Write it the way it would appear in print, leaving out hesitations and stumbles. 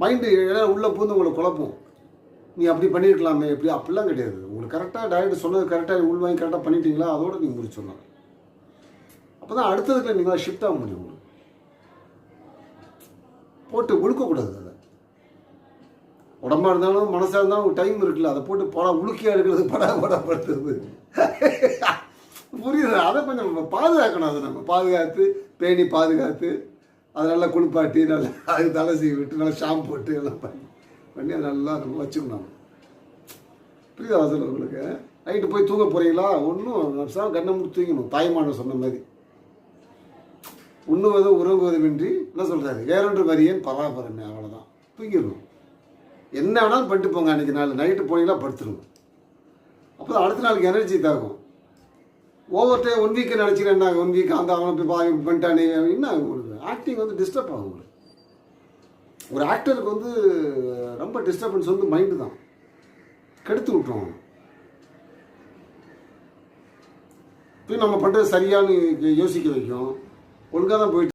Mind உள்ளே பூந்து உங்களை குழப்பம். நீ அப்படி பண்ணியிருக்கலாமே, எப்படி அப்படிலாம் கிடையாது. உங்களுக்கு கரெக்டாக டைரக்டர் சொன்னது கரெக்டாக உள்வாங்கி கரெக்டாக பண்ணிட்டீங்களா, அதோடு நீங்கள் முடிச்சிடணும். அப்போ தான் அடுத்ததுக்குள்ள நீங்கள் ஷிஃப்ட் ஆக முடியும். உங்களுக்கு போட்டு உழுக்கக்கூடாது. அதை உடம்பாக இருந்தாலும் மனசாக இருந்தாலும் ஒரு டைம் இருக்குல்ல, அதை போட்டு உழுக்கியாக இருக்கிறது படாபடுத்துறது புரியுது. அதை கொஞ்சம் பாதுகாக்கணும். அதை நம்ம பாதுகாத்து பேணி பாதுகாத்து அதை நல்லா குளிப்பாட்டி நல்லா அது தலை சீவி விட்டு நல்லா ஷாம்பு போட்டு எல்லாம் பண்ணி அதை நல்லா நம்ம வச்சுக்கணும். புரியுதா அதில் உங்களுக்கு? நைட்டு போய் தூங்க போகிறீங்களா, ஒன்றும் கண்ணை முடித்து தூங்கணும். தாய்மான சொன்ன மாதிரி உண்ணுவதும் உறங்குவதுமின்றி என்ன சொல்கிறாரு, வேறொன்று வரியேன் பராபரமே, அவ்வளோதான். தூங்கிடணும். என்ன வேணாலும் பண்ணிட்டு போங்க. அன்றைக்கி நைட்டு போனீங்களா படுத்துருங்க. அப்போ தான் அடுத்த நாளுக்கு எனர்ஜி தாகும். ஓவர் டைம் 1 வீக்கை நினச்சிக்கிறேன். 1 வீக் அந்த அவனை போய் பண்ணிட்டானே என்ன உங்களுக்கு ஆக்டிங் வந்து டிஸ்டர்ப் ஆகும். உங்களுக்கு ஒரு ஆக்டருக்கு வந்து ரொம்ப டிஸ்டர்பன்ஸ் வந்து மைண்டு தான் கெடுத்து விட்டுருவோம். இப்போ நம்ம பண்ணுறது சரியானு யோசிக்க வைக்கும். ஒழுங்காக தான் போயிட்டு